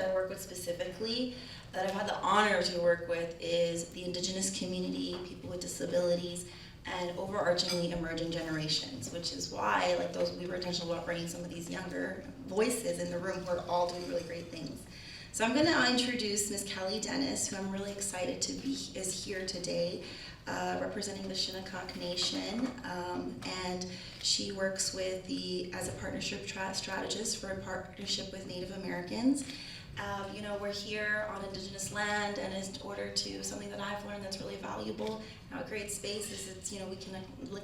that I work with specifically, that I've had the honor to work with, is the Indigenous community, people with disabilities, and overarchingly emerging generations, which is why we were intentional about bringing some of these younger voices in the room who are all doing really great things. So I'm going to introduce Ms. Kelly Dennis, who I'm really excited to be is here today, representing the Shinnecock Nation, and she works with as a partnership strategist for a partnership with Native Americans. We're here on Indigenous land, and in order to, something that I've learned that's really valuable, a great space is we can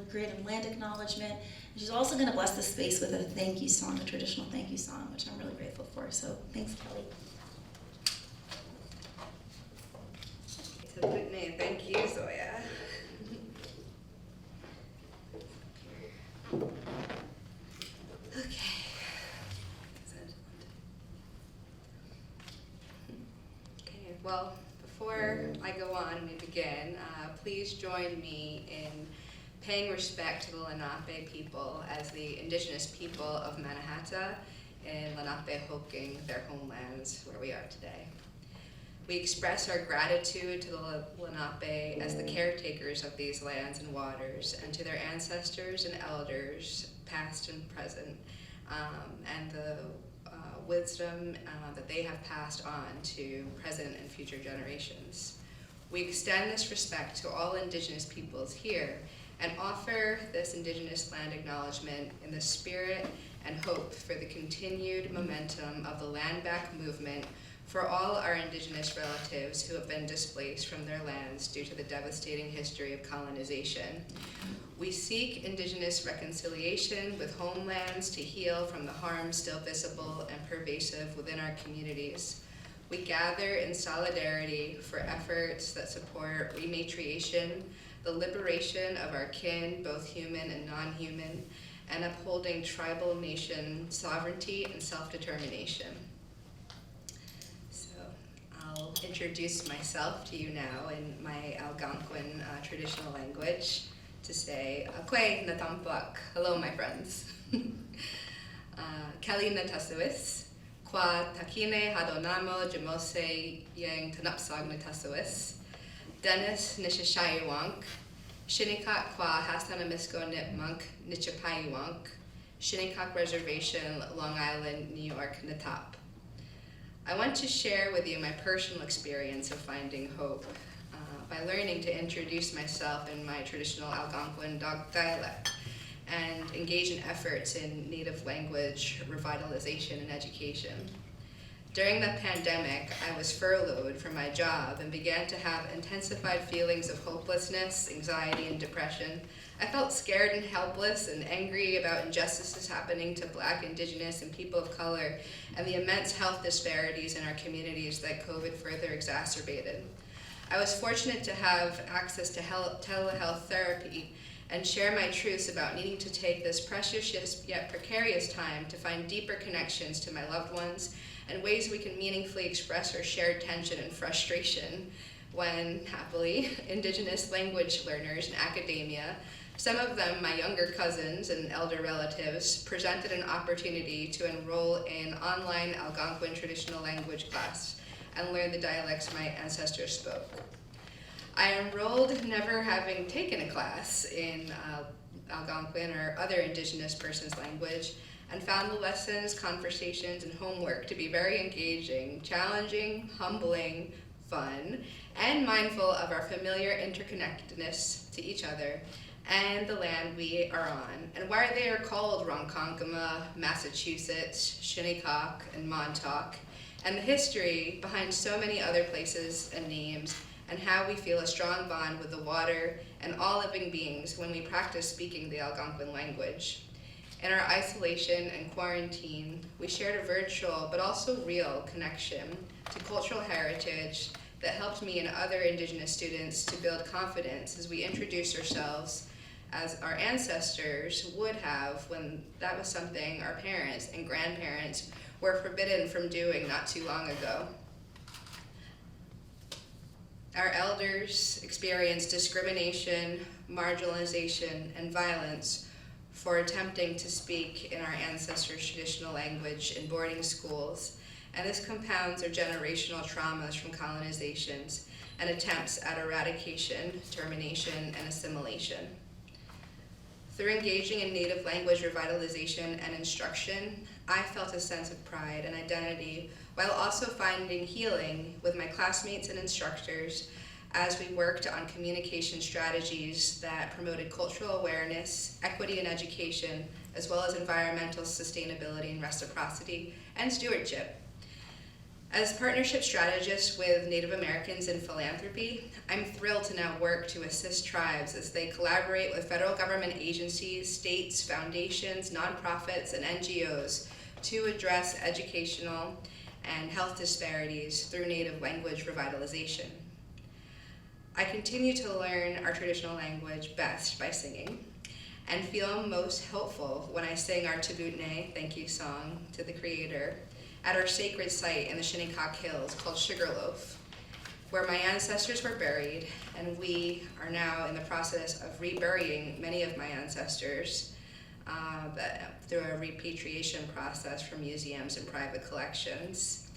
create a land acknowledgement. And she's also going to bless the space with a thank you song, a traditional thank you song, which I'm really grateful for. So thanks, Kelly. It's a good name. Thank you, Zoya. Okay. Well, before I go on and we begin, please join me in paying respect to the Lenape people as the Indigenous people of Mannahatta and Lenape-Hoking, their homelands where we are today. We express our gratitude to the Lenape as the caretakers of these lands and waters, and to their ancestors and elders, past and present, and the wisdom that they have passed on to present and future generations. We extend this respect to all Indigenous peoples here and offer this Indigenous land acknowledgement in the spirit and hope for the continued momentum of the land back movement for all our Indigenous relatives who have been displaced from their lands due to the devastating history of colonization. We seek Indigenous reconciliation with homelands to heal from the harm still visible and pervasive within our communities. We gather in solidarity for efforts that support rematriation, the liberation of our kin, both human and non-human, and upholding tribal nation sovereignty and self-determination. So I'll introduce myself to you now in my Algonquin traditional language, to say, Akwe Natampuak, hello my friends. Kelly Natasuis, Kwa Takine Hadonamo Jamose Yang Tanapsag Natasuis, Dennis Nishashayiwank, Shinnecock Kwa Hassanamisco Nipmuc Nichapayiwank, Shinnecock Reservation, Long Island, New York, Natap. I want to share with you my personal experience of finding hope by learning to introduce myself in my traditional Algonquin dialect and engage in efforts in native language revitalization and education. During the pandemic, I was furloughed from my job and began to have intensified feelings of hopelessness, anxiety, and depression. I felt scared and helpless and angry about injustices happening to Black, Indigenous, and people of color, and the immense health disparities in our communities that COVID further exacerbated. I was fortunate to have access to telehealth therapy and share my truths about needing to take this precious yet precarious time to find deeper connections to my loved ones and ways we can meaningfully express our shared tension and frustration when, happily, Indigenous language learners in academia, some of them my younger cousins and elder relatives, presented an opportunity to enroll in online Algonquin traditional language class and learn the dialects my ancestors spoke. I enrolled never having taken a class in Algonquin or other Indigenous person's language, and found the lessons, conversations, and homework to be very engaging, challenging, humbling, fun, and mindful of our familiar interconnectedness to each other and the land we are on, and why they are called Ronkonkoma, Massachusetts, Shinnecock, and Montauk, and the history behind so many other places and names, and how we feel a strong bond with the water and all living beings when we practice speaking the Algonquin language. In our isolation and quarantine, we shared a virtual but also real connection to cultural heritage that helped me and other Indigenous students to build confidence as we introduce ourselves as our ancestors would have when that was something our parents and grandparents were forbidden from doing not too long ago. Our elders experienced discrimination, marginalization, and violence for attempting to speak in our ancestors' traditional language in boarding schools, and this compounds their generational traumas from colonizations and attempts at eradication, termination, and assimilation. Through engaging in native language revitalization and instruction, I felt a sense of pride and identity while also finding healing with my classmates and instructors as we worked on communication strategies that promoted cultural awareness, equity in education, as well as environmental sustainability and reciprocity and stewardship. As Partnership Strategist with Native Americans in Philanthropy, I'm thrilled to now work to assist tribes as they collaborate with federal government agencies, states, foundations, nonprofits, and NGOs to address educational and health disparities through native language revitalization. I continue to learn our traditional language best by singing, and feel most hopeful when I sing our Tabutne thank you song to the Creator at our sacred site in the Shinnecock Hills called Sugarloaf, where my ancestors were buried, and we are now in the process of reburying many of my ancestors through a repatriation process from museums and private collections.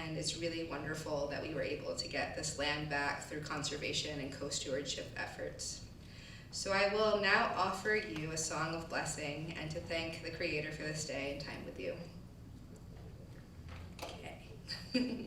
And it's really wonderful that we were able to get this land back through conservation and co-stewardship efforts. So I will now offer you a song of blessing and to thank the Creator for this day and time with you. Okay.